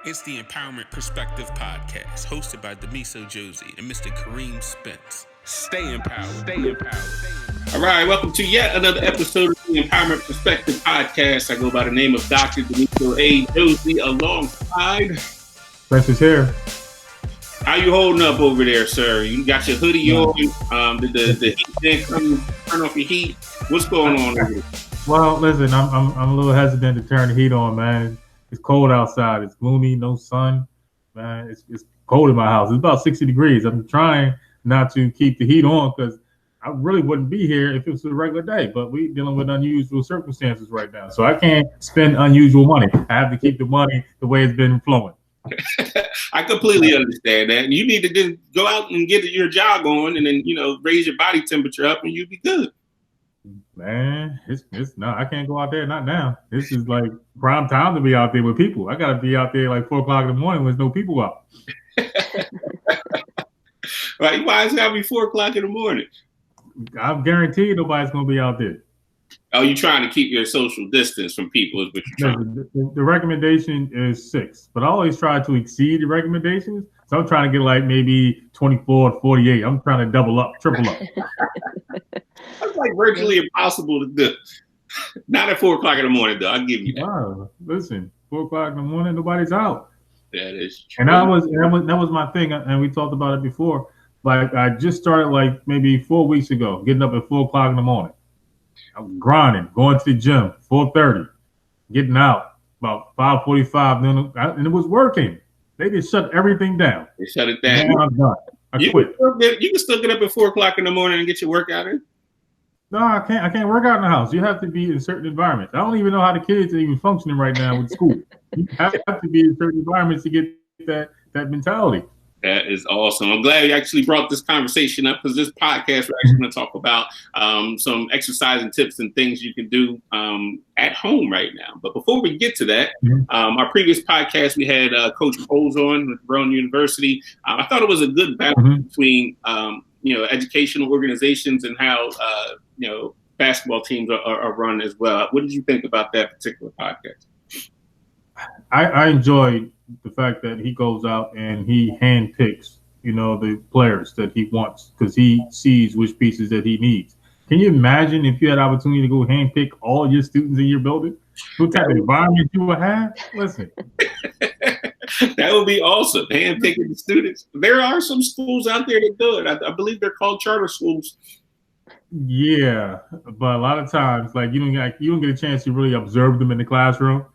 It's the Empowerment Perspective Podcast, hosted by Demiso Josie and Mr. Kareem Spence. Stay empowered. Stay empowered. All right, welcome to yet another episode of the Empowerment Perspective Podcast. I go by the name of Dr. Demiso A. Josie alongside. Spence is here. How you holding up over there, sir? You got your hoodie on? Did the heat didn't come turn off your heat? What's going on over there? Well, listen, I'm a little hesitant to turn the heat on, man. It's cold outside. It's gloomy, no sun, man. It's cold in my house. It's about 60 degrees. I'm trying not to keep the heat on because I really wouldn't be here if it was a regular day. But we're dealing with unusual circumstances right now, so I can't spend unusual money. I have to keep the money the way it's been flowing. I completely understand that. You need to just go out and get your jog on, and then raise your body temperature up, and you'll be good. Man, it's not. I can't go out there. Not now. This is like prime time to be out there with people. I gotta be out there like 4 o'clock in the morning when there's no people out. Right? Why is it gotta be 4 o'clock in the morning? I'm guaranteed nobody's gonna be out there. Oh, you're trying to keep your social distance from people is what you're trying. The recommendation is 6, but I always try to exceed the recommendations. So I'm trying to get like maybe 24 or 48. I'm trying to double up, triple up. That's like virtually impossible to do. Not at 4 o'clock in the morning, though. I'll give you that. Wow, listen, 4 o'clock in the morning, nobody's out. That is true. And that was my thing, and we talked about it before. Like I just started like maybe 4 weeks ago, getting up at 4 o'clock in the morning. I'm grinding, going to the gym, 4:30, getting out about 5:45, and it was working. They just shut everything down. They shut it down. Man, I'm done. I quit. You can still get up at 4 o'clock in the morning and get your workout in. No, I can't. I can't work out in the house. You have to be in certain environments. I don't even know how the kids are even functioning right now with school. You have to be in certain environments to get that mentality. That is awesome. I'm glad you actually brought this conversation up because this podcast, we're actually going to talk about some exercising tips and things you can do at home right now. But before we get to that, our previous podcast, we had Coach Poles on with Brown University. I thought it was a good balance between, educational organizations and how, basketball teams are run as well. What did you think about that particular podcast? I enjoyed the fact that he goes out and he handpicks, the players that he wants because he sees which pieces that he needs. Can you imagine if you had the opportunity to go handpick all your students in your building? What type of environment you would have? Listen. That would be awesome. Handpicking the students. There are some schools out there that do it. I believe they're called charter schools. Yeah, but a lot of times, like you don't get a chance to really observe them in the classroom.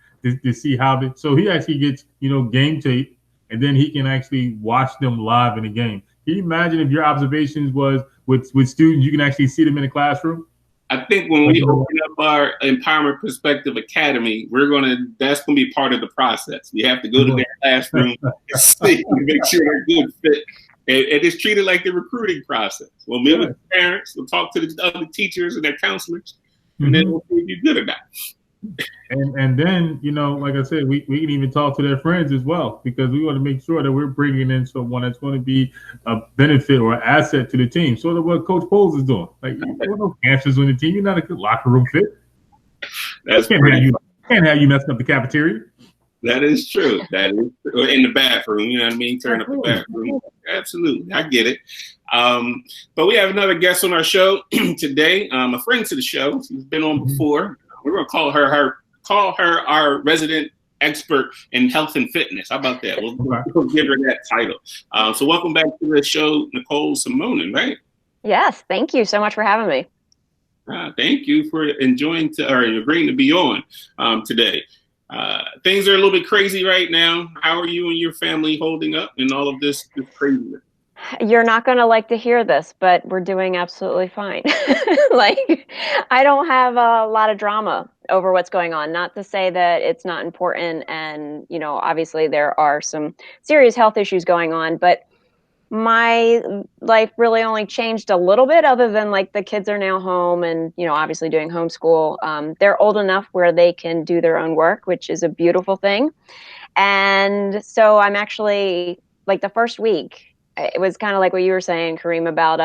To see how so he actually gets game tape, and then he can actually watch them live in the game. Can you imagine if your observations was with students, you can actually see them in the classroom? I think when we open up our Empowerment Perspective Academy, that's gonna be part of the process. We have to go to their classroom and see, make sure they're good fit. And it's treated like the recruiting process. We'll meet with the parents, we'll talk to the other teachers and their counselors, and then we'll see if you're good or not. And then, like I said, we can even talk to their friends as well, because we want to make sure that we're bringing in someone that's going to be a benefit or an asset to the team. Sort of what Coach Poles is doing. Like, there are no cancers on the team. You're not a good locker room fit. Can't have you messing up the cafeteria. That is true. That is true. In the bathroom, you know what I mean? Turn up the bathroom. Absolutely. I get it. But we have another guest on our show today. A friend to the show. She's been on before. We're going to call her our resident expert in health and fitness. How about that? We'll give her that title. So welcome back to the show, Nicole Simonin, right? Yes. Thank you so much for having me. Thank you for agreeing to be on today. Things are a little bit crazy right now. How are you and your family holding up in all of this craziness? You're not going to like to hear this, but we're doing absolutely fine. Like, I don't have a lot of drama over what's going on. Not to say that it's not important. And, obviously there are some serious health issues going on, but my life really only changed a little bit, other than like the kids are now home and, obviously doing homeschool. They're old enough where they can do their own work, which is a beautiful thing. And so I'm actually, like, the first week, it was kind of like what you were saying, Kareem, about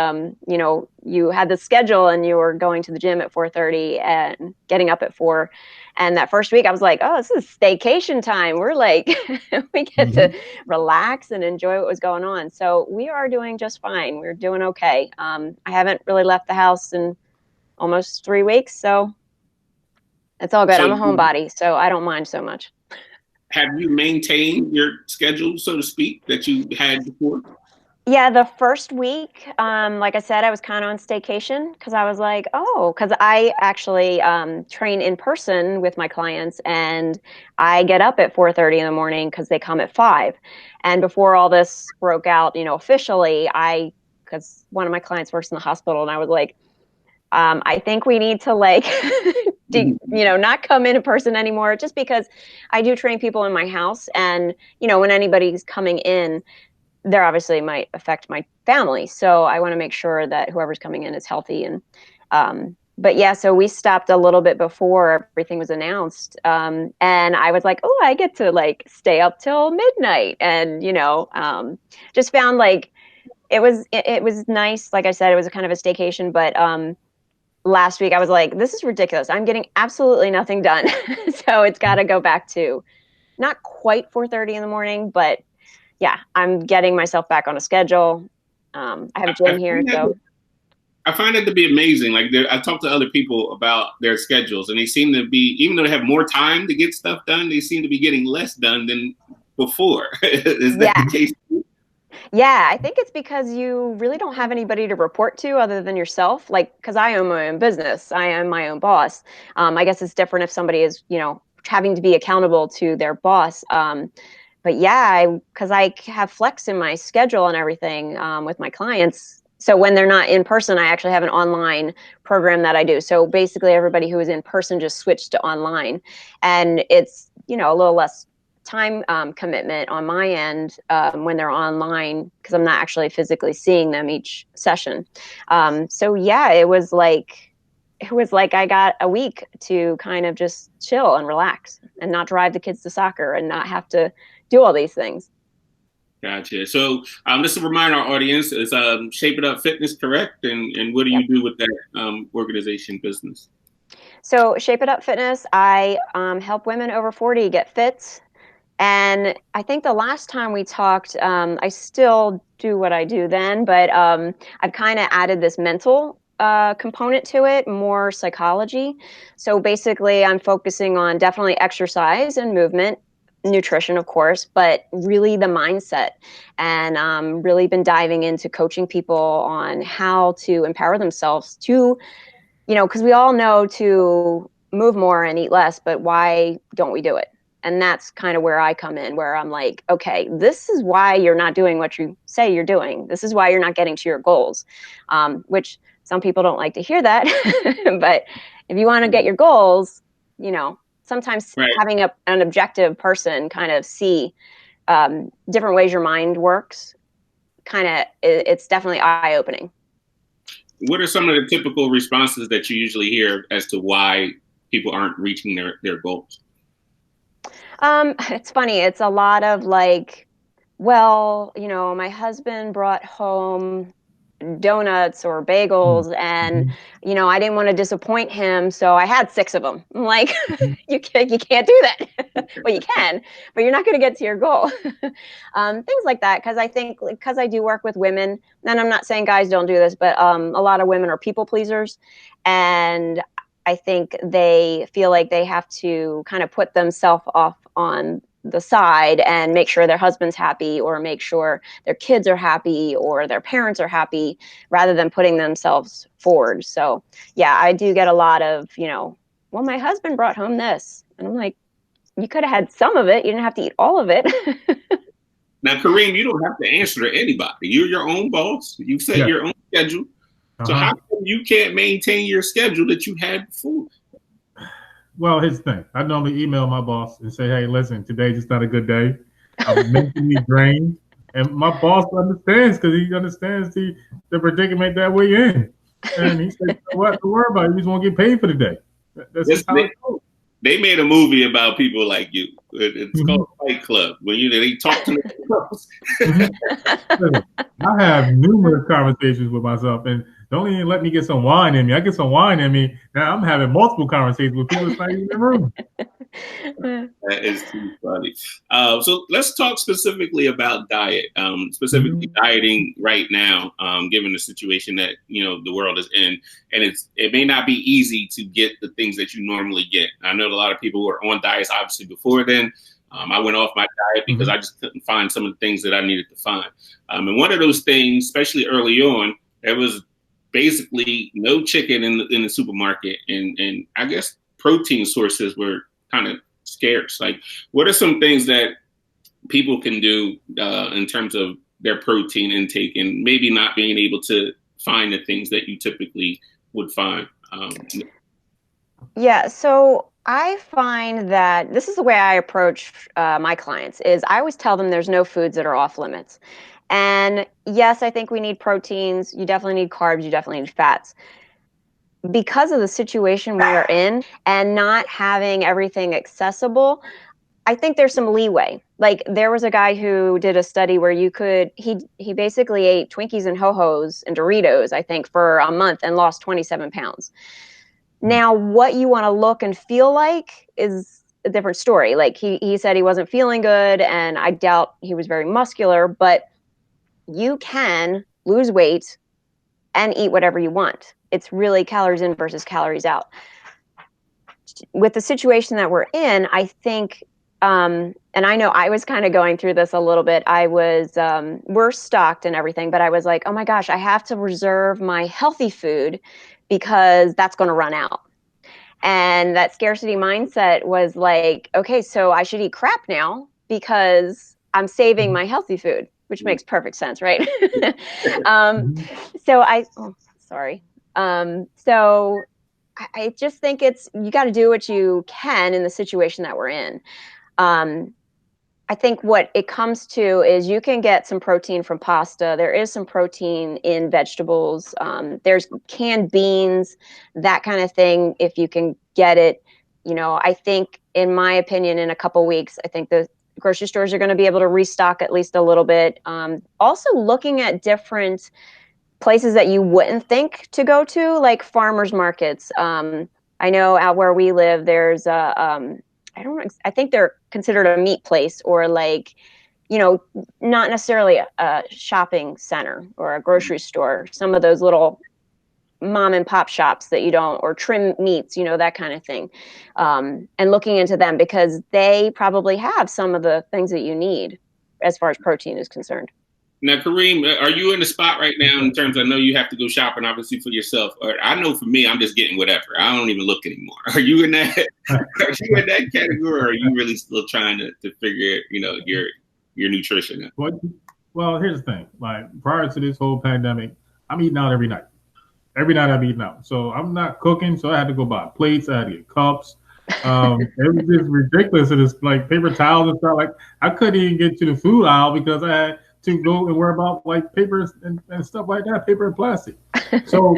you know, you had the schedule and you were going to the gym at 4:30 and getting up at 4. And that first week I was like, oh, this is staycation time. We're like, we get to relax and enjoy what was going on. So we are doing just fine. We're doing okay. I haven't really left the house in almost 3 weeks, so it's all good. So I'm a homebody, so I don't mind so much. have you maintained your schedule, so to speak, that you had before? Yeah, the first week, like I said, I was kind of on staycation because I was like, oh, because I actually train in person with my clients, and I get up at 4:30 in the morning because they come at 5. And before all this broke out, you know, officially, because one of my clients works in the hospital, and I was like, I think we need to like, you know, not come in person anymore, just because I do train people in my house, and you know, when anybody's coming in, there obviously might affect my family. So I want to make sure that whoever's coming in is healthy. And, but yeah, so we stopped a little bit before everything was announced. And I was like, oh, I get to like stay up till midnight. And, you know, just found like, it was nice. Like I said, it was a kind of a staycation, but, last week I was like, this is ridiculous. I'm getting absolutely nothing done. So it's got to go back to not quite 4:30 in the morning, but yeah, I'm getting myself back on a schedule. I have a gym here, so. I find it to be amazing. Like I've talked to other people about their schedules, and they seem to be, even though they have more time to get stuff done, they seem to be getting less done than before. Is that the case? Yeah, I think it's because you really don't have anybody to report to other than yourself. Like, because I own my own business, I am my own boss. I guess it's different if somebody is, you know, having to be accountable to their boss. But yeah, because I have flex in my schedule and everything with my clients. So when they're not in person, I actually have an online program that I do. So basically everybody who is in person just switched to online. And it's, you know, a little less time commitment on my end when they're online, because I'm not actually physically seeing them each session. So yeah, it was like I got a week to kind of just chill and relax and not drive the kids to soccer and not have to do all these things. Gotcha. So just to remind our audience, is Shape It Up Fitness correct? And what do you do with that organization business? So Shape It Up Fitness, I help women over 40 get fit. And I think the last time we talked, I still do what I do then, but I've kind of added this mental component to it, more psychology. So basically, I'm focusing on definitely exercise and movement, nutrition, of course, but really the mindset. And really been diving into coaching people on how to empower themselves to, you know, because we all know to move more and eat less, but why don't we do it? And that's kind of where I come in, where I'm like, okay, this is why you're not doing what you say you're doing. This is why you're not getting to your goals, which some people don't like to hear that. But if you want to get your goals, you know, sometimes having an objective person kind of see different ways your mind works, it's definitely eye-opening. What are some of the typical responses that you usually hear as to why people aren't reaching their goals? It's funny. It's a lot of like, well, you know, my husband brought home donuts or bagels and, you know, I didn't want to disappoint him. So I had 6 of them. I'm like, you can't do that. Well, you can, but you're not going to get to your goal. Things like that. Cause I think, because I do work with women, and I'm not saying guys don't do this, but a lot of women are people pleasers. And I think they feel like they have to kind of put themselves off on the side and make sure their husband's happy, or make sure their kids are happy, or their parents are happy, rather than putting themselves forward. So yeah, I do get a lot of, you know, well, my husband brought home this. And I'm like, you could have had some of it. You didn't have to eat all of it. Now, Kareem, you don't have to answer to anybody. You're your own boss. You set your own schedule. So how come you can't maintain your schedule that you had before? Well, here's the thing. I normally email my boss and say, hey, listen, today's just not a good day. I'm mentally drained. And my boss understands, because he understands the predicament that we're in. And he said, you know what, don't worry about it. You just won't get paid for the day. That's just how it goes. They made a movie about people like you. It's called Fight Club. When they talk to themselves. I have numerous conversations with myself, and don't even let me get some wine in me. I get some wine in me. Now I'm having multiple conversations with people that's not even in the room. That is too funny. So let's talk specifically about diet, specifically dieting right now, given the situation that the world is in, and it may not be easy to get the things that you normally get. I know a lot of people were on diets obviously before then. I went off my diet because I just couldn't find some of the things that I needed to find. And one of those things, especially early on, there was basically no chicken in the supermarket, and I guess protein sources were kind of scarce. Like, what are some things that people can do in terms of their protein intake and maybe not being able to find the things that you typically would find? Yeah, so I find that this is the way I approach my clients is I always tell them there's no foods that are off limits. And yes, I think we need proteins. You definitely need carbs. You definitely need fats. Because of the situation we are in and not having everything accessible, I think there's some leeway. Like there was a guy who did a study where he basically ate Twinkies and Ho-Hos and Doritos, I think, for a month and lost 27 pounds. Now, what you want to look and feel like is a different story. Like he said he wasn't feeling good, and I doubt he was very muscular, but you can lose weight and eat whatever you want. It's really calories in versus calories out. With the situation that we're in, I think, and I know I was kind of going through this a little bit. I was, we're stocked and everything, but I was like, oh my gosh, I have to reserve my healthy food because that's going to run out. And that scarcity mindset was like, okay, so I should eat crap now because I'm saving my healthy food, which makes perfect sense, right? So I just think you got to do what you can in the situation that we're in. I think what it comes to is you can get some protein from pasta. There is some protein in vegetables. There's canned beans, that kind of thing. If you can get it, I think, in my opinion, in a couple weeks, I think the grocery stores are going to be able to restock at least a little bit. Also looking at different places that you wouldn't think to go to, like farmers markets. I know out where we live, there's I think they're considered a meat place or like, not necessarily a shopping center or a grocery store. Some of those little mom and pop shops that or trim meats, that kind of thing. And looking into them because they probably have some of the things that you need as far as protein is concerned. Now, Kareem, are you in a spot right now in terms of, I know you have to go shopping, obviously, for yourself. Or I know for me, I'm just getting whatever. I don't even look anymore. Are you in that category, or are you really still trying to figure, your nutrition out? Well, here's the thing. Like, prior to this whole pandemic, I'm eating out every night. Every night I'm eating out. So I'm not cooking, so I had to go buy plates. I had to get cups. It was just ridiculous. It is like paper towels and stuff. Like, I couldn't even get to the food aisle because I had to go and worry about like papers and stuff like that, paper and plastic. So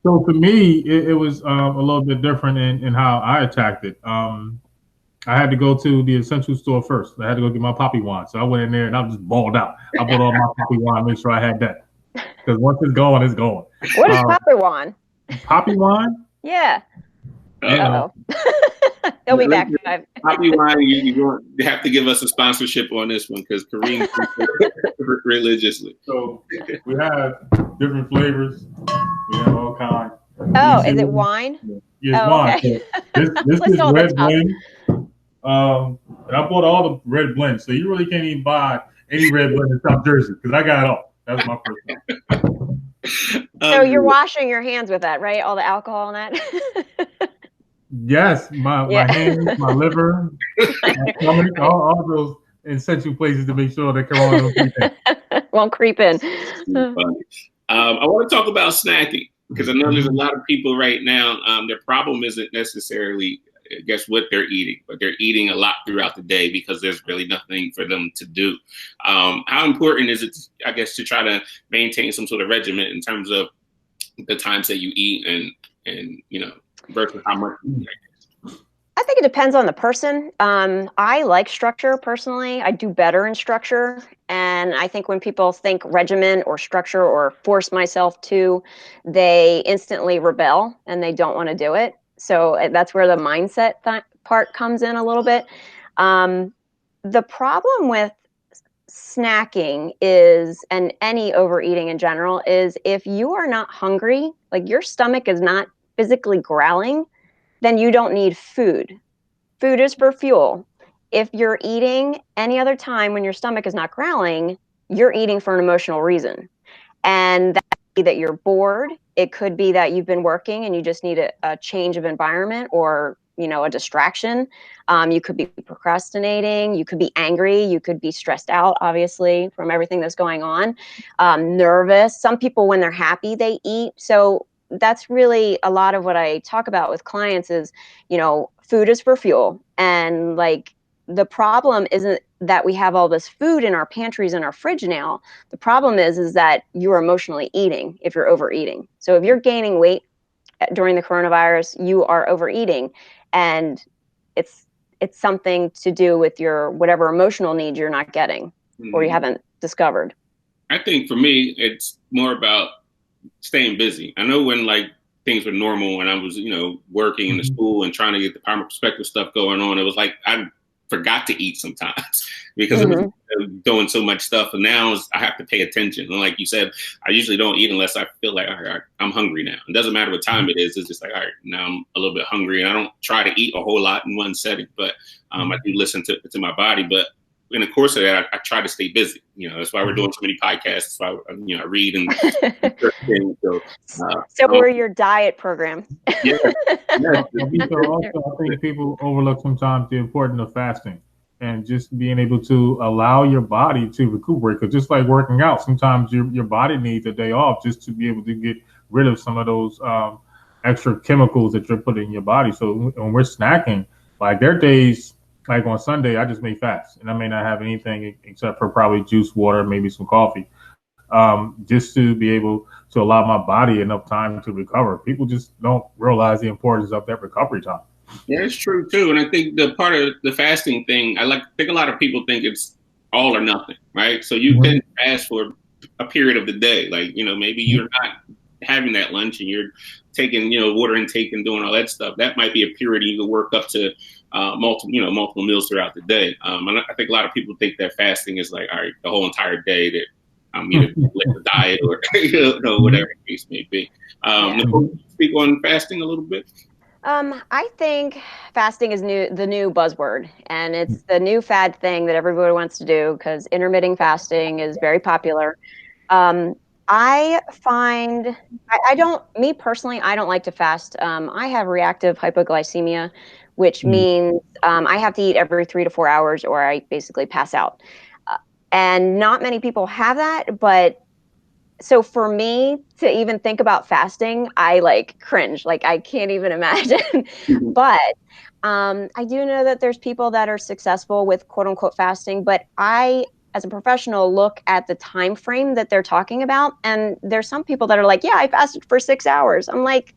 for me, it was a little bit different in how I attacked it. I had to go to the essential store first. I had to go get my poppy wine. So I went in there and I was just balled out. I bought all my poppy wine, make sure I had that. Because once it's gone, it's gone. What is poppy wine? Poppy wine? Yeah. Uh-oh. He'll be back. Poppy wine, you have to give us a sponsorship on this one because Kareem religiously. So we have different flavors. We have all kinds. Oh, is it wine? Yeah, it's wine. Okay. So this is red blend. And I bought all the red blends. So you really can't even buy any red blend in South Jersey because I got it all. That's my first one. So you're washing your hands with that, right? All the alcohol and that? Yes, my hands, my liver, my stomach, all those essential places to make sure that Corona won't creep in. I want to talk about snacking because I know there's a lot of people right now. Their problem isn't necessarily, I guess, what they're eating, but they're eating a lot throughout the day because there's really nothing for them to do. How important is it, I guess, to try to maintain some sort of regimen in terms of the times that you eat and versus how much you eat? I think it depends on the person. I like structure personally. I do better in structure. And I think when people think regimen or structure or force myself to, they instantly rebel and they don't want to do it. So that's where the mindset part comes in a little bit. The problem with snacking is, and any overeating in general, is if you are not hungry, like your stomach is not physically growling, then you don't need food. Food is for fuel. If you're eating any other time when your stomach is not growling, you're eating for an emotional reason. And that could be that you're bored. It could be that you've been working and you just need a change of environment or, a distraction. You could be procrastinating. You could be angry. You could be stressed out, obviously, from everything that's going on. Nervous. Some people, when they're happy, they eat. So that's really a lot of what I talk about with clients is, food is for fuel. And like the problem isn't that we have all this food in our pantries and our fridge now. The problem is that you're emotionally eating if you're overeating. So if you're gaining weight during the coronavirus, you are overeating, and it's something to do with your whatever emotional needs you're not getting or you haven't discovered. I think for me, it's more about staying busy. I know when like things were normal when I was, working in the school and trying to get the power perspective stuff going on, it was like I forgot to eat sometimes because it was doing so much stuff. And now I have to pay attention. And like you said, I usually don't eat unless I feel like, all right, I'm hungry now. It doesn't matter what time it is. It's just like, all right, now I'm a little bit hungry. And I don't try to eat a whole lot in one setting, but I do listen to my body. But in the course of that, I try to stay busy. That's why we're doing so many podcasts. That's why I read and things. So we're your diet program. Yeah. Also, I think people overlook sometimes the importance of fasting and just being able to allow your body to recuperate. Because just like working out, sometimes your body needs a day off just to be able to get rid of some of those extra chemicals that you're putting in your body. So when we're snacking, like there are days. Like on Sunday, I just may fast, and I may not have anything except for probably juice, water, maybe some coffee, just to be able to allow my body enough time to recover. People just don't realize the importance of that recovery time. Yeah, it's true too, and I think the part of the fasting thing, think a lot of people think it's all or nothing, right? So you can fast for a period of the day, like maybe you're not having that lunch and you're taking water intake and doing all that stuff. That might be a period you can work up to multiple meals throughout the day. And I think a lot of people think that fasting is like, all right, the whole entire day that I'm either liquid diet or whatever the case may be. Nicole, can you speak on fasting a little bit? I think fasting is the new buzzword, and it's the new fad thing that everybody wants to do because intermittent fasting is very popular. I find me personally, I don't like to fast. I have reactive hypoglycemia, which means I have to eat every 3 to 4 hours or I basically pass out. And not many people have that, but so for me to even think about fasting, I like cringe. Like I can't even imagine. But I do know that there's people that are successful with quote unquote fasting, but I, as a professional, look at the time frame that they're talking about. And there's some people that are like, yeah, I fasted for 6 hours. I'm like,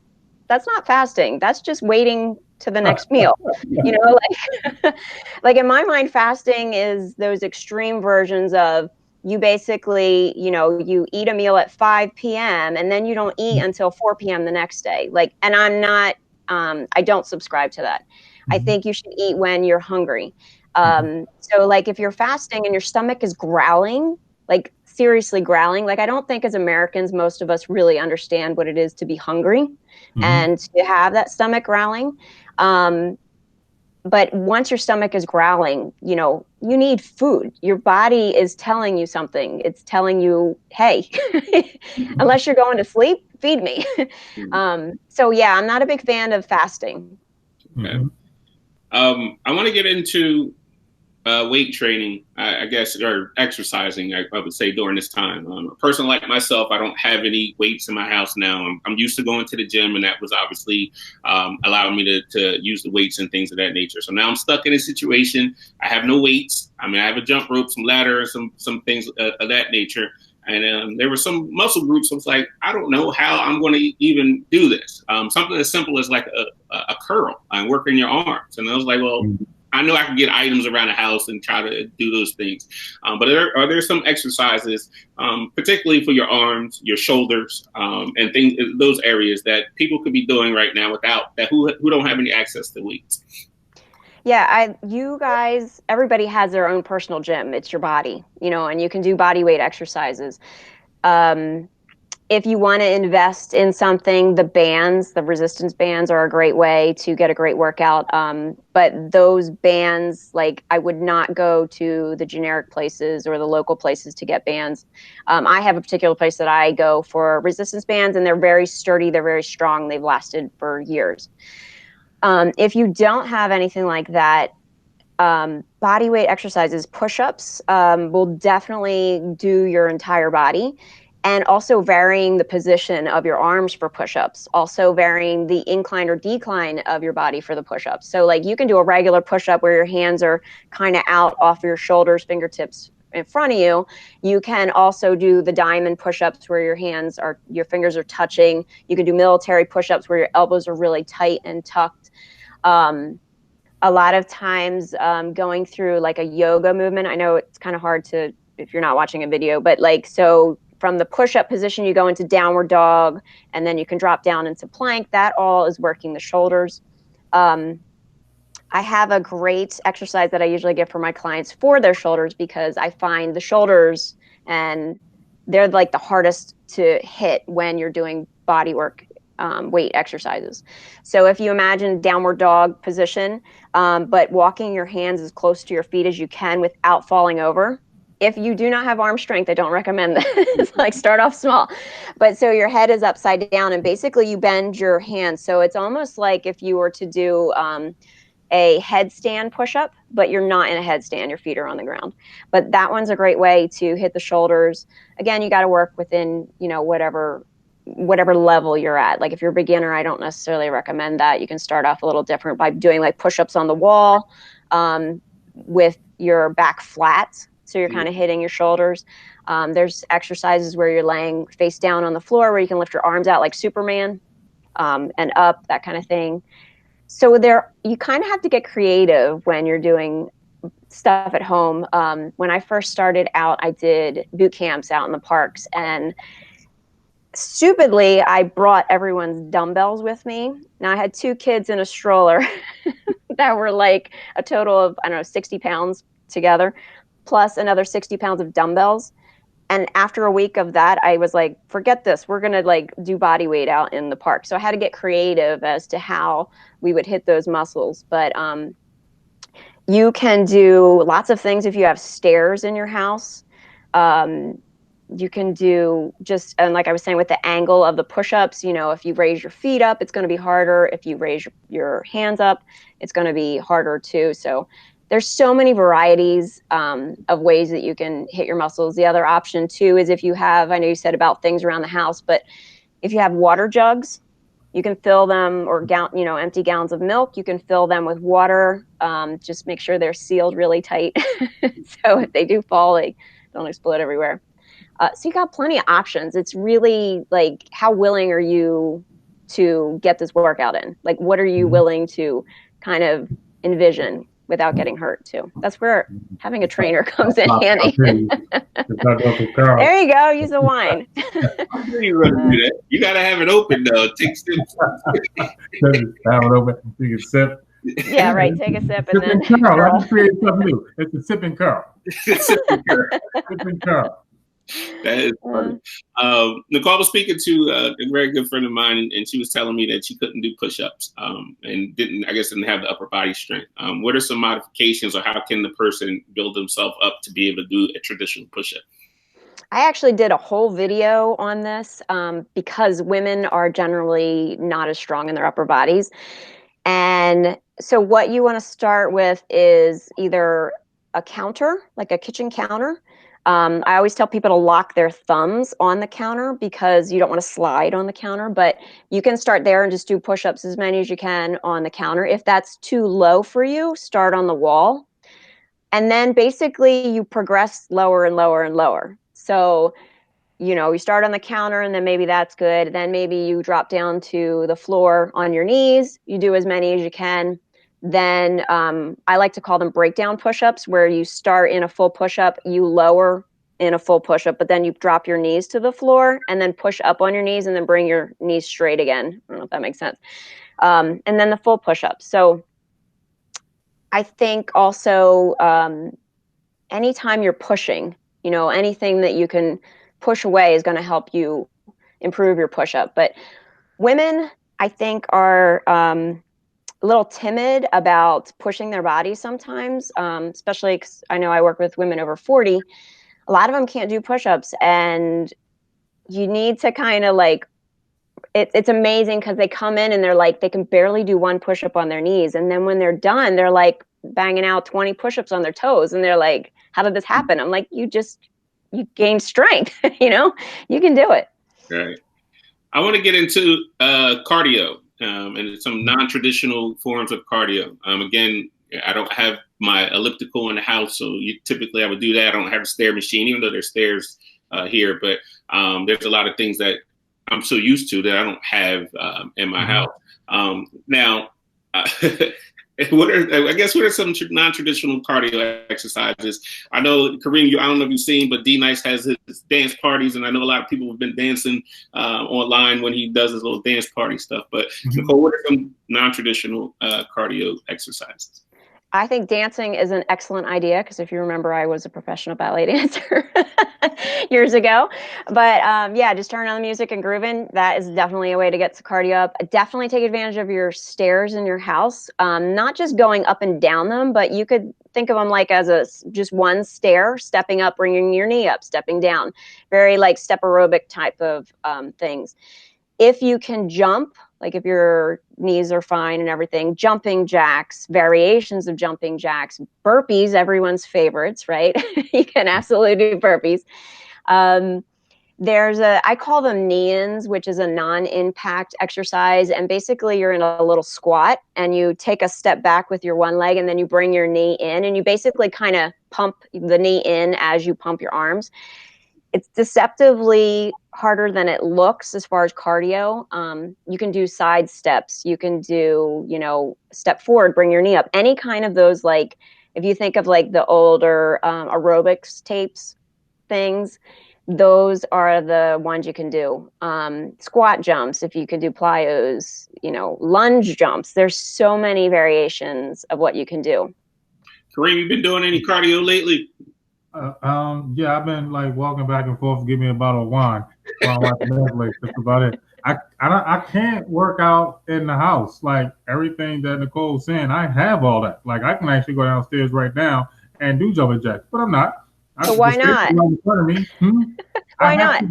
that's not fasting. That's just waiting to the next meal. Like in my mind, fasting is those extreme versions of you basically, you eat a meal at 5 p.m. and then you don't eat until 4 p.m. the next day. Like, and I'm not, I don't subscribe to that. I think you should eat when you're hungry. So like if you're fasting and your stomach is growling, like seriously growling, like I don't think as Americans, most of us really understand what it is to be hungry and to have that stomach growling. But once your stomach is growling, you need food. Your body is telling you something. It's telling you, hey, unless you're going to sleep, feed me. So yeah, I'm not a big fan of fasting. Okay. I want to get into weight training, I guess, or exercising, I would say, during this time. A person like myself, I don't have any weights in my house now. I'm used to going to the gym, and that was obviously allowing me to use the weights and things of that nature. So now I'm stuck in a situation. I have no weights. I mean, I have a jump rope, some ladder, some things of that nature. And there were some muscle groups. I was like, I don't know how I'm going to even do this. Something as simple as like a curl and working your arms. And I was like, well, I know I can get items around the house and try to do those things. But are there some exercises, particularly for your arms, your shoulders, and things, those areas that people could be doing right now who don't have any access to weights? Yeah, you guys, everybody has their own personal gym. It's your body, and you can do body weight exercises. If you want to invest in something, the resistance bands are a great way to get a great workout. But those bands, like, I would not go to the generic places or the local places to get bands. I have a particular place that I go for resistance bands, and they're very sturdy. They're very strong. They've lasted for years. If you don't have anything like that, body weight exercises, push-ups will definitely do your entire body. And also varying the position of your arms for push-ups, also varying the incline or decline of your body for the push-ups. So like you can do a regular push-up where your hands are kind of out off your shoulders, fingertips in front of you. You can also do the diamond push-ups where your fingers are touching. You can do military push-ups where your elbows are really tight and tucked. A lot of times going through like a yoga movement. I know it's kind of hard if you're not watching a video, but so from the push-up position, you go into downward dog, and then you can drop down into plank. That all is working the shoulders. I have a great exercise that I usually give for my clients for their shoulders, because I find the shoulders, and they're like the hardest to hit when you're doing body work, weight exercises. So if you imagine downward dog position, but walking your hands as close to your feet as you can without falling over. If you do not have arm strength, I don't recommend this. Like, start off small. But so your head is upside down, and basically you bend your hands. So it's almost like if you were to do a headstand push-up, but you're not in a headstand, your feet are on the ground. But that one's a great way to hit the shoulders. Again, you got to work within, whatever level you're at. Like if you're a beginner, I don't necessarily recommend that. You can start off a little different by doing like push-ups on the wall with your back flat. So you're kind of hitting your shoulders. There's exercises where you're laying face down on the floor where you can lift your arms out like Superman and up, that kind of thing. So you kind of have to get creative when you're doing stuff at home. When I first started out, I did boot camps out in the parks, and stupidly, I brought everyone's dumbbells with me. Now I had 2 kids in a stroller that were like a total of, 60 pounds together, plus another 60 pounds of dumbbells. And after a week of that, I was like, forget this. We're going to like do body weight out in the park. So I had to get creative as to how we would hit those muscles. But you can do lots of things if you have stairs in your house. You can do and like I was saying, with the angle of the push-ups, if you raise your feet up, it's going to be harder. If you raise your hands up, it's going to be harder too. So there's so many varieties of ways that you can hit your muscles. The other option too is if you have, I know you said about things around the house, but if you have water jugs, you can fill them, or empty gallons of milk, you can fill them with water. Just make sure they're sealed really tight. So if they do fall, they don't explode everywhere. So you got plenty of options. It's really like, how willing are you to get this workout in? Like, what are you willing to kind of envision without getting hurt too? That's where having a trainer comes in handy. There you go. Use the wine. You got to have it open though. Take sips. Have it open. You can sip. Yeah, right. Take a sip and then curl. I created something new. It's a sip and curl. Sip and curl. That is funny. Nicole was speaking to a very good friend of mine, and she was telling me that she couldn't do push-ups and didn't have the upper body strength. What are some modifications, or how can the person build themselves up to be able to do a traditional push-up? I actually did a whole video on this because women are generally not as strong in their upper bodies. And so what you want to start with is either a counter, like a kitchen counter. I always tell people to lock their thumbs on the counter because you don't want to slide on the counter, but you can start there and just do push-ups as many as you can on the counter. If that's too low for you, start on the wall. And then basically you progress lower and lower and lower. So you start on the counter and then maybe that's good. Then maybe you drop down to the floor on your knees. You do as many as you can. Then I like to call them breakdown push-ups, where you start in a full push-up, you lower in a full push-up, but then you drop your knees to the floor and then push up on your knees and then bring your knees straight again. I don't know if that makes sense. And then the full push-up. So I think also anytime you're pushing, anything that you can push away is going to help you improve your push-up. But women, I think, are a little timid about pushing their bodies sometimes, especially because I know I work with women over 40. A lot of them can't do push-ups, and you need to kind of like, it's amazing because they come in and they're like, they can barely do one push-up on their knees. And then when they're done, they're like banging out 20 push-ups on their toes. And they're like, how did this happen? I'm like, you gain strength, you can do it. Right. I want to get into cardio and some non-traditional forms of cardio. Again, I don't have my elliptical in the house, so typically I would do that. I don't have a stair machine, even though there's stairs here, but there's a lot of things that I'm so used to that I don't have in my house. Now, what are some non-traditional cardio exercises? I know, Kareem, I don't know if you've seen, but D-Nice has his dance parties, and I know a lot of people have been dancing online when he does his little dance party stuff. But Nicole, what are some non-traditional cardio exercises? I think dancing is an excellent idea because if you remember, I was a professional ballet dancer years ago. But just turn on the music and grooving. That is definitely a way to get the cardio up. Definitely take advantage of your stairs in your house. Not just going up and down them, but you could think of them like as just one stair, stepping up, bringing your knee up, stepping down. Very like step aerobic type of things. If you can jump, like if your knees are fine and everything, jumping jacks, variations of jumping jacks, burpees, everyone's favorites, right? You can absolutely do burpees. I call them knee-ins, which is a non-impact exercise. And basically you're in a little squat and you take a step back with your one leg and then you bring your knee in and you basically kind of pump the knee in as you pump your arms. It's deceptively harder than it looks as far as cardio. You can do side steps. You can do, step forward, bring your knee up. Any kind of those, like, if you think of like the older aerobics tapes things, those are the ones you can do. Squat jumps, if you can do plyos, lunge jumps. There's so many variations of what you can do. Kareem, you been doing any cardio lately? Yeah, I've been like walking back and forth. Give me a bottle of wine while I'm watching Netflix. That's about it. I can't work out in the house. Like everything that Nicole's saying, I have all that. Like I can actually go downstairs right now and do jumping jacks, but I'm not. So why not? In front of me. Why not?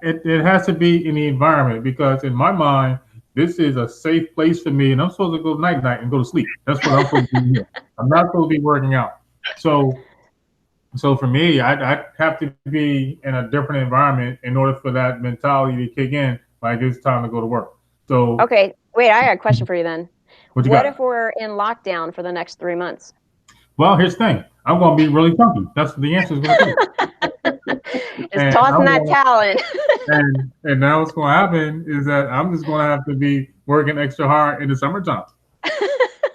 It has to be in the environment because in my mind, this is a safe place for me, and I'm supposed to go night and go to sleep. That's what I'm supposed to do here. I'm not supposed to be working out. So for me, I'd have to be in a different environment in order for that mentality to kick in. Like it's time to go to work. So okay, wait, I got a question for you then. What if we're in lockdown for the next 3 months? Well, here's the thing. I'm going to be really chunky. That's what the answer is going to be. Just tossing that talent. and now what's going to happen is that I'm just going to have to be working extra hard in the summertime.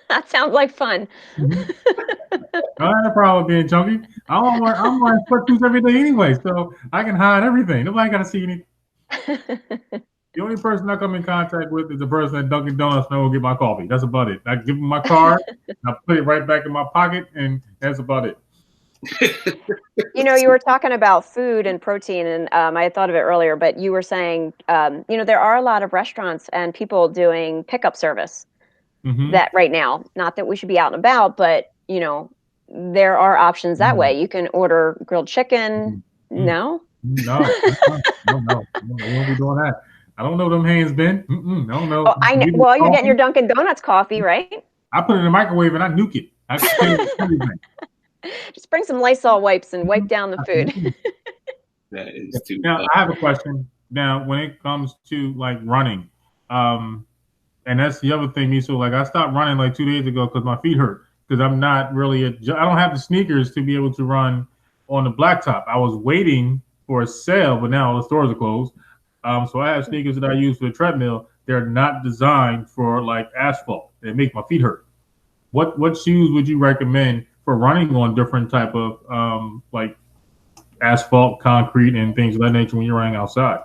That sounds like fun. I don't have a problem being chunky. I'm wearing sweatsuits every day anyway, so I can hide everything. Nobody got to see anything. The only person I come in contact with is the person at Dunkin' Donuts and I will get my coffee. That's about it. I give them my card, I put it right back in my pocket, and that's about it. You were talking about food and protein, and I had thought of it earlier, but you were saying, there are a lot of restaurants and people doing pickup service that right now. Not that we should be out and about, but, there are options that way. You can order grilled chicken. No? No. We won't be doing that. I don't know them hands been. I don't know. Oh, I know. Well, you're getting your Dunkin' Donuts coffee, right? I put it in the microwave and I nuke it. Just bring some Lysol wipes and wipe down the food. That is too. Now, I have a question. Now, when it comes to like running, and that's the other thing, me. So like I stopped running like 2 days ago because my feet hurt. Because I don't have the sneakers to be able to run on the blacktop. I was waiting for a sale, but now all the stores are closed. So I have sneakers that I use for the treadmill. They're not designed for like asphalt. They make my feet hurt. What shoes would you recommend for running on different type of like asphalt, concrete, and things of that nature when you're running outside?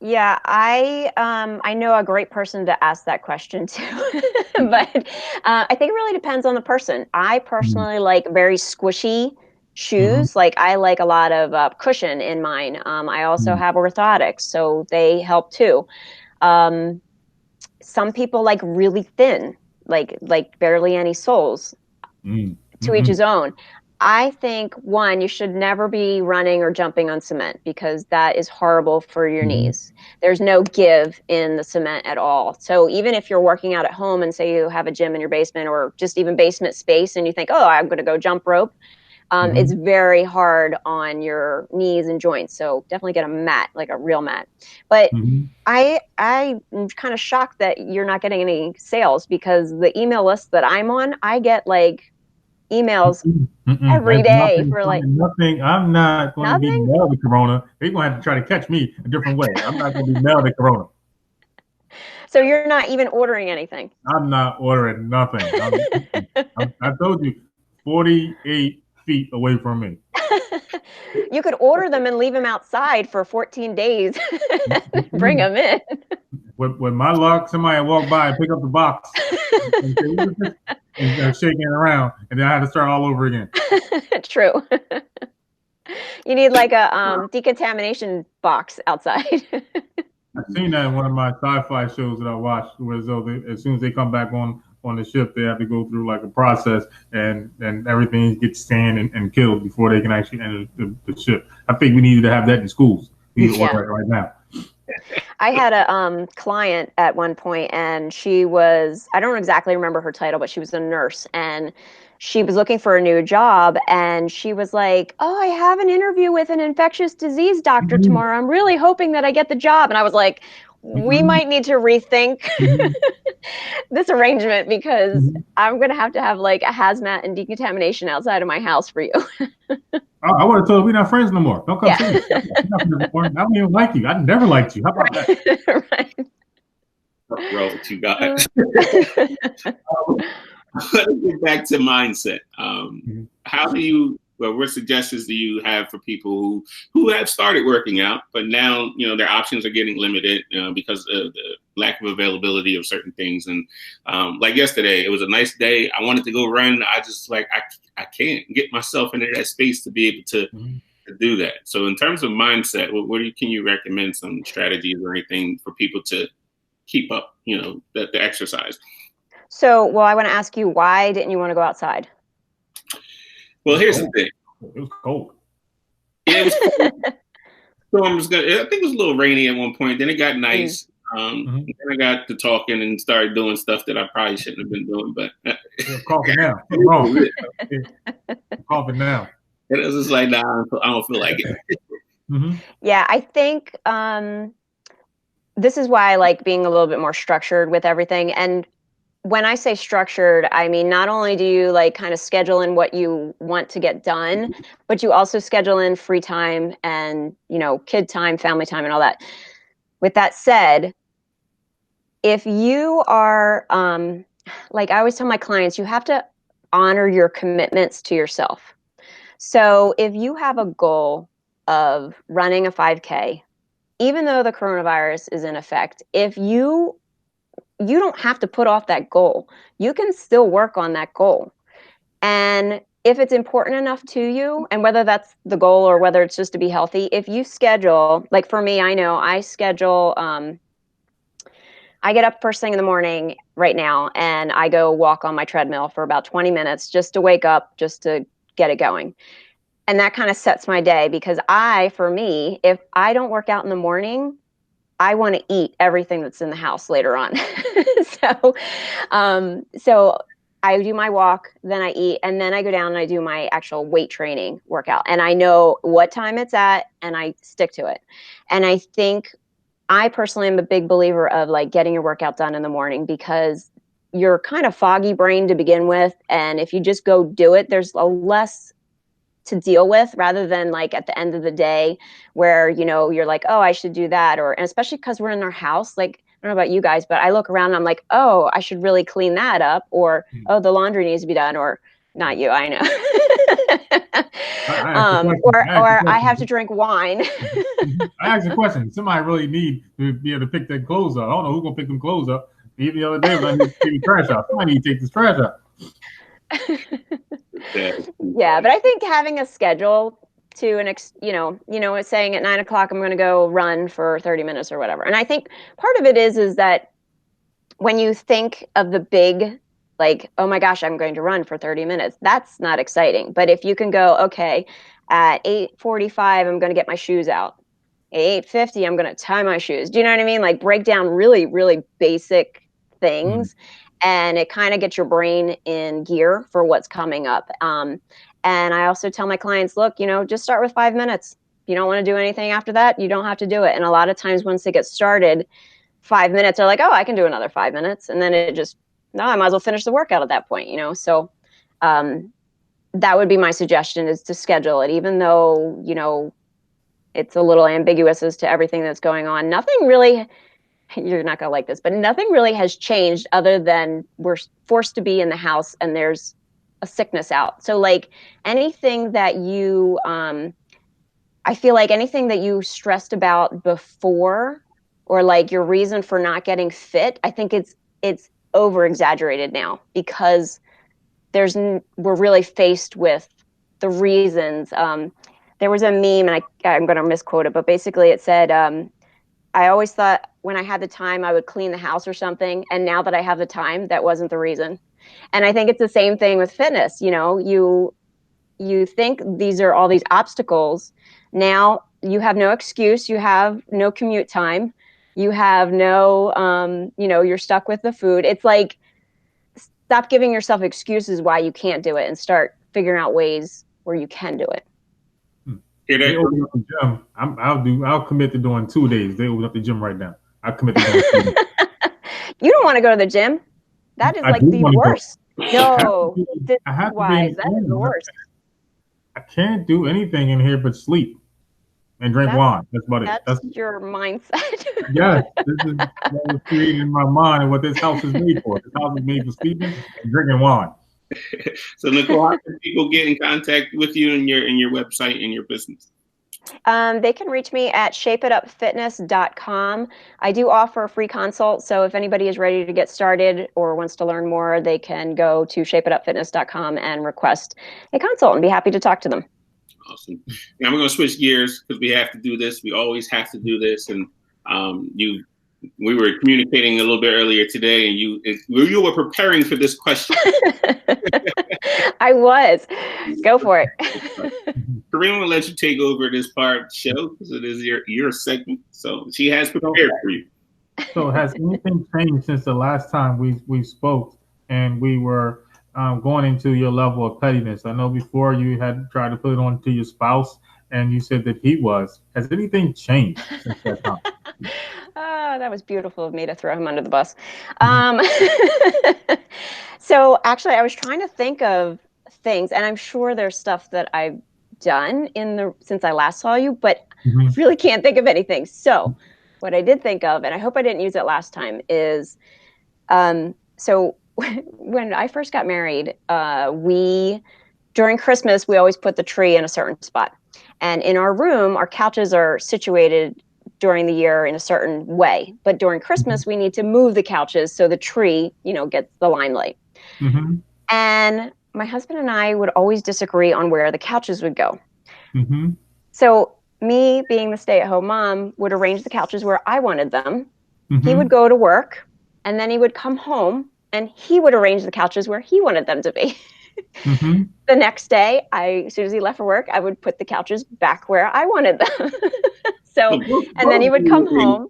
Yeah, I know a great person to ask that question to, but I think it really depends on the person. I Mm-hmm. personally like very squishy Mm-hmm. shoes. Like I like a lot of cushion in mine. I also have orthotics, so they help too. Um, some people like really thin, like barely any soles. To each Mm-hmm. his own. I think one, you should never be running or jumping on cement because that is horrible for your Mm-hmm. knees. There's no give in the cement at all. So even if you're working out at home and say you have a gym in your basement or just even basement space and you think, oh, I'm going to go jump rope, it's Mm-hmm. very hard on your knees and joints. So definitely get a mat, like a real mat. But Mm-hmm. I'm kind of shocked that you're not getting any sales because the email list that I'm on, I get like emails every That's day nothing. for like Nothing. I'm not going to be nothing. mailed to Corona. They're going to have to try to catch me a different way. I'm not going to be mailed to Corona. So you're not even ordering anything. I'm not ordering nothing. I told you, 48 feet away from me. You could order them and leave them outside for 14 days. Bring them in. With my luck, somebody walk by and pick up the box and say, "What is this?" And they're shaking it around, and then I had to start all over again. True. You need like a decontamination box outside. I've seen that in one of my sci-fi shows that I watched, where as though as soon as they come back on the ship, they have to go through like a process, and everything gets scanned and killed before they can actually enter the ship. I think we needed to have that in schools. We need to order it right now. I had a client at one point, and she was, I don't exactly remember her title, but she was a nurse, and she was looking for a new job, and she was like, oh, I have an interview with an infectious disease doctor Mm-hmm. tomorrow. I'm really hoping that I get the job. And I was like, we Mm-hmm. might need to rethink Mm-hmm. this arrangement because Mm-hmm. I'm going to have like a hazmat and decontamination outside of my house for you. I would have told her we're not friends no more. Don't come Yeah. see me. I don't even like you. I never liked you. How about that? Right. Bro, what you got? Let's get back to mindset. How do you? Well, what suggestions do you have for people who have started working out, but now their options are getting limited because of the lack of availability of certain things? And like yesterday, it was a nice day. I wanted to go run. I just I can't get myself into that space to be able to do that. So in terms of mindset, can you recommend some strategies or anything for people to keep up, the exercise? So, well, I want to ask you, why didn't you want to go outside? Well, here's the thing. It was cold. Yeah, it was cold. So I think it was a little rainy at one point. Then it got nice. Then I got to talking and started doing stuff that I probably shouldn't have been doing. But coughing now. What's wrong? Coughing now. It was just like, nah, I don't feel like it. Yeah, I think this is why I like being a little bit more structured with everything. And when I say structured, I mean, not only do you like kind of schedule in what you want to get done, but you also schedule in free time and, kid time, family time, and all that. With that said, if you are, like I always tell my clients, you have to honor your commitments to yourself. So if you have a goal of running a 5K, even though the coronavirus is in effect, if you don't have to put off that goal. You can still work on that goal. And if it's important enough to you, and whether that's the goal or whether it's just to be healthy, if you schedule, like for me, I know I schedule, I get up first thing in the morning right now, and I go walk on my treadmill for about 20 minutes just to wake up, just to get it going. And that kind of sets my day because for me, if I don't work out in the morning, I want to eat everything that's in the house later on. So I do my walk, then I eat, and then I go down and I do my actual weight training workout. And I know what time it's at, and I stick to it. And I think I personally am a big believer of like getting your workout done in the morning because you're kind of foggy brain to begin with. And if you just go do it, there's a less to deal with, rather than like at the end of the day where, you know, you're like, oh, I should do that. And especially because we're in our house, like, I don't know about you guys, but I look around and I'm like, oh, I should really clean that up, or, oh, the laundry needs to be done, or not you, I know. Or I have to drink wine. I asked a question. Somebody really need to be able to pick their clothes up. I don't know who's gonna pick them clothes up. Even the other day, I need to take the trash out. Somebody need to take this trash out. Yeah, but I think having a schedule to it's saying at 9 o'clock I'm going to go run for 30 minutes or whatever. And I think part of it is that when you think of the big, like, oh my gosh, I'm going to run for 30 minutes, that's not exciting. But if you can go, okay, at 8:45 I'm going to get my shoes out. At 8:50 I'm going to tie my shoes. Do you know what I mean? Like, break down really, really basic things. And it kind of gets your brain in gear for what's coming up. And I also tell my clients, look, just start with 5 minutes. If you don't want to do anything after that, you don't have to do it. And a lot of times once they get started, 5 minutes are like, oh, I can do another 5 minutes. And then no, I might as well finish the workout at that point, So that would be my suggestion, is to schedule it, even though, it's a little ambiguous as to everything that's going on. Nothing really, you're not going to like this, but nothing really has changed other than we're forced to be in the house and there's a sickness out. So like anything that you, I feel like anything that you stressed about before, or like your reason for not getting fit, I think it's over exaggerated now, because we're really faced with the reasons. There was a meme, and I'm going to misquote it, but basically it said, I always thought when I had the time, I would clean the house or something. And now that I have the time, that wasn't the reason. And I think it's the same thing with fitness. You think these are all these obstacles. Now you have no excuse. You have no commute time. You have no, you're stuck with the food. It's like, stop giving yourself excuses why you can't do it and start figuring out ways where you can do it. They open up the gym. I'll commit to doing 2 days. They open up the gym right now. I'll commit to doing 2 days. You don't want to go to the gym. That is like the worst. No, that is the worst. I can't do anything in here but sleep and drink wine. That's about it. That's your mindset. Yes, this is what was created in my mind and what this house is made for. This house is made for sleeping and drinking wine. So Nicole, how can people get in contact with you and your website and your business? They can reach me at shapeitupfitness.com. I do offer a free consult, so if anybody is ready to get started or wants to learn more, they can go to shapeitupfitness.com and request a consult, and be happy to talk to them. Awesome. Now we're going to switch gears because we have to do this. We always have to do this, and we were communicating a little bit earlier today, and you were preparing for this question. I was. Go for it. Kareem will let you take over this part of the show because it is your segment. So she has prepared for you. So has anything changed since the last time we spoke and we were going into your level of pettiness? I know before you had tried to put it on to your spouse, and you said that he was. Has anything changed since that time? That was beautiful of me to throw him under the bus. So actually, I was trying to think of things, and I'm sure there's stuff that I've done since I last saw you, but I really can't think of anything. So what I did think of, and I hope I didn't use it last time, is so when I first got married, during Christmas, we always put the tree in a certain spot. And in our room, our couches are situated during the year in a certain way. But during Christmas, we need to move the couches so the tree, gets the limelight. And my husband and I would always disagree on where the couches would go. So me, being the stay-at-home mom, would arrange the couches where I wanted them. He would go to work, and then he would come home, and he would arrange the couches where he wanted them to be. The next day, as soon as he left for work, I would put the couches back where I wanted them. And then he would come home.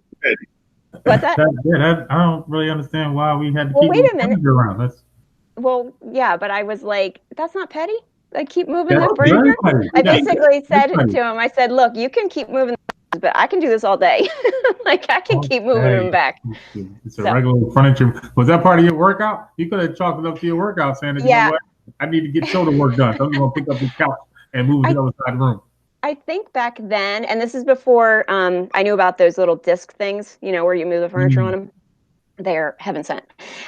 What's that? I don't really understand why we had to keep wait a minute. Around. Well, yeah, but I was like, that's not petty. I keep moving the furniture. I basically said to him, I said, look, you can keep moving, but I can do this all day. Like, I can keep moving them back. It's a regular furniture. Was that part of your workout? You could have chalked it up to your workout, saying, you know what? I need to get shoulder work done. So I'm going to pick up this couch and moving it outside the room. I think back then, and this is before I knew about those little disc things, you know, where you move the furniture on them. They're heaven sent.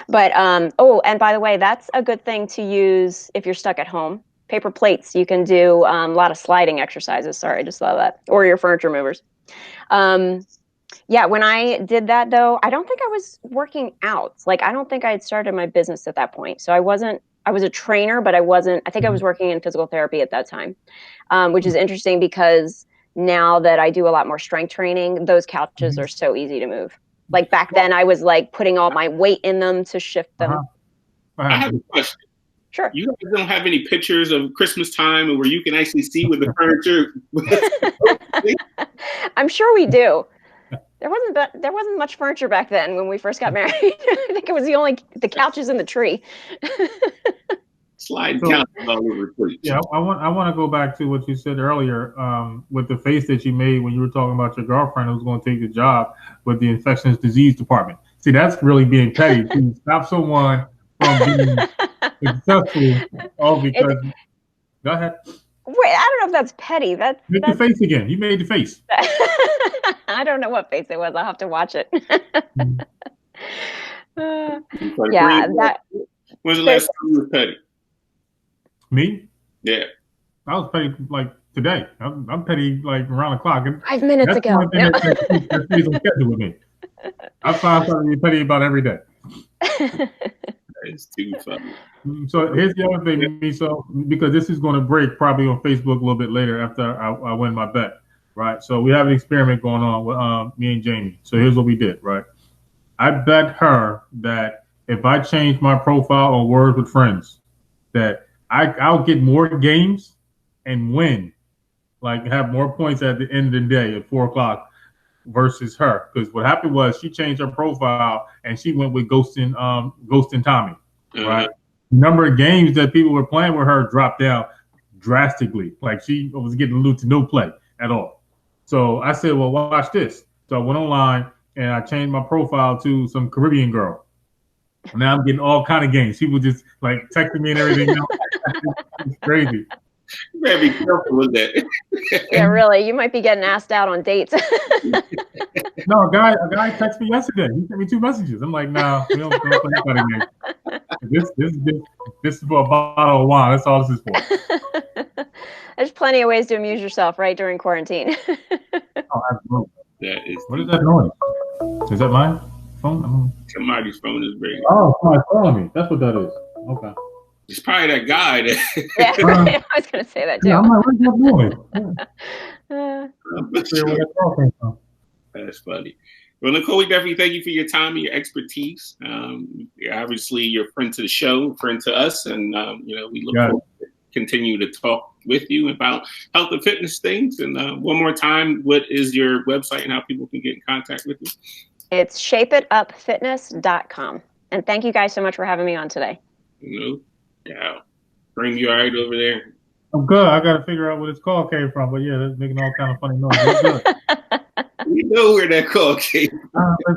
But oh, and by the way, that's a good thing to use if you're stuck at home. Paper plates. You can do a lot of sliding exercises. Sorry, I just saw that. Or your furniture movers. Yeah, when I did that though, I don't think I was working out. Like, I don't think I had started my business at that point. So I was a trainer, but I think I was working in physical therapy at that time, which is interesting because now that I do a lot more strength training, those couches are so easy to move. Like back then I was like putting all my weight in them to shift them. I have a question. Sure. You guys don't have any pictures of Christmas time where you can actually see with the furniture? I'm sure we do. There wasn't much furniture back then when we first got married. I think it was the couches and the tree. Slide couches all over the place. Yeah, I want to go back to what you said earlier with the face that you made when you were talking about your girlfriend who was going to take the job with the infectious disease department. See, that's really being petty to stop someone from being successful. Oh, because go ahead. Wait, I don't know if that's petty. That's the face again. You made the face. I don't know what face it was. I'll have to watch it. Yeah, that. When's the last time you were petty? Me? Yeah. I was petty like today. I'm petty like around the clock. 5 minutes ago. That stays on schedule with me. I find something to be petty about every day. It's too funny. So here's the other thing, so because this is going to break probably on Facebook a little bit later after I win my bet, right? So we have an experiment going on with me and Jamie. So here's what we did, right? I bet her that if I change my profile on Words with Friends, that I'll get more games and win, like have more points at the end of the day at 4 o'clock versus her. Because what happened was she changed her profile and she went with Ghosting Tommy, right? The number of games that people were playing with her dropped down drastically. Like she was getting little to no play at all. So I said, well, watch this. So I went online and I changed my profile to some Caribbean girl. Now I'm getting all kind of games. People just like texting me and everything. It's crazy. You better be careful with that. Yeah, really. You might be getting asked out on dates. No, a guy texted me yesterday. He sent me 2 messages. I'm like, no, we don't play that game. This is for a bottle of wine. That's all this is for. There's plenty of ways to amuse yourself, right, during quarantine. Oh, absolutely. What is that noise? Is that my phone? Somebody's phone is ringing. Oh, somebody's calling me. That's what that is. Okay. It's probably that guy that. Yeah, I was going to say that too. Yeah, I'm like, what's that noise? That's funny. Well, Nicole, we definitely thank you for your time and your expertise. Obviously, you're a friend to the show, friend to us, and we look forward to continue to talk with you about health and fitness things. And one more time, what is your website and how people can get in contact with you? It's shapeitupfitness.com. And thank you guys so much for having me on today. Yeah. Bring you all right over there. I'm good. I got to figure out where this call came from, but yeah, that's making all kind of funny noise. Good. We know where that call came from. I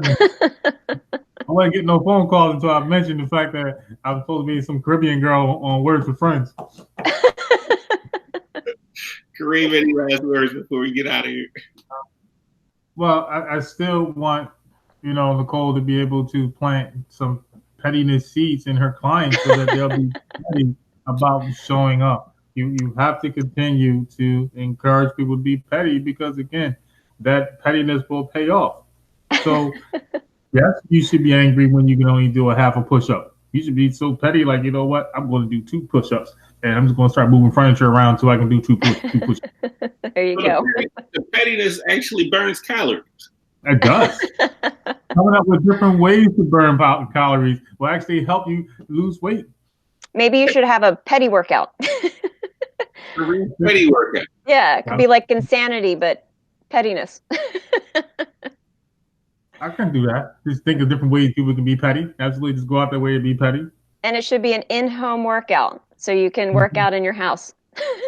wasn't getting no phone calls until I mentioned the fact that I was supposed to be some Caribbean girl on Words with Friends. Kareem, any last words before we get out of here? Well, I still want, Nicole to be able to plant some pettiness seeds in her clients so that they'll be petty about showing up. You have to continue to encourage people to be petty because, again, that pettiness will pay off. So, yes, you should be angry when you can only do a half a push-up. You should be so petty, like, you know what? I'm going to do 2 push-ups, and I'm just going to start moving furniture around so I can do 2 push-ups. There you go. The pettiness actually burns calories. It does. Coming up with different ways to burn calories will actually help you lose weight. Maybe you should have a petty workout. Petty workout. Yeah, it could be like insanity, but pettiness. I can do that. Just think of different ways people can be petty. Absolutely, just go out their way to be petty. And it should be an in-home workout, so you can work out in your house.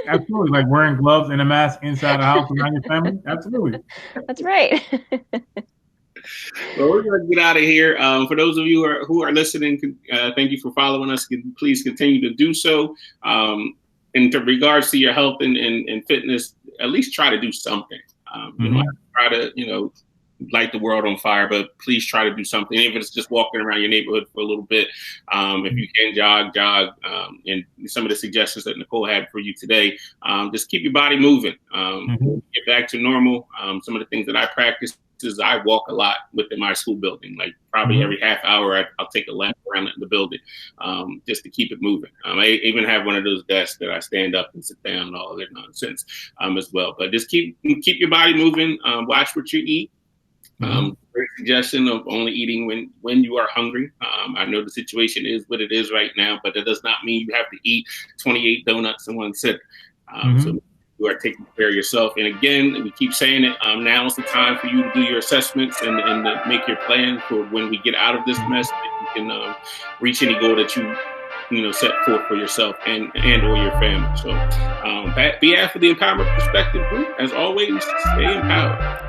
Absolutely, like wearing gloves and a mask inside the house around your family. Absolutely. That's right. Well, we're going to get out of here. For those of you who are listening, thank you for following us. Please continue to do so. in regards to your health and fitness, at least try to do something. You know, try to, you know, light the world on fire, but please try to do something, even if it's just walking around your neighborhood for a little bit. If you can jog, and some of the suggestions that Nicole had for you today, just keep your body moving, get back to normal. Some of the things that I practice is I walk a lot within my school building, like probably every half hour I'll take a lap around the building, just to keep it moving. I even have one of those desks that I stand up and sit down and all of that nonsense as well. But just keep your body moving, watch what you eat. Great suggestion of only eating when you are hungry. I know the situation is what it is right now, but that does not mean you have to eat 28 donuts in one sit. So you are taking care of yourself. And again, we keep saying it, now is the time for you to do your assessments and make your plan for when we get out of this mess, that you can reach any goal that you set forth for yourself and or your family. So be after the Empowerment Perspective Group. As always, stay empowered.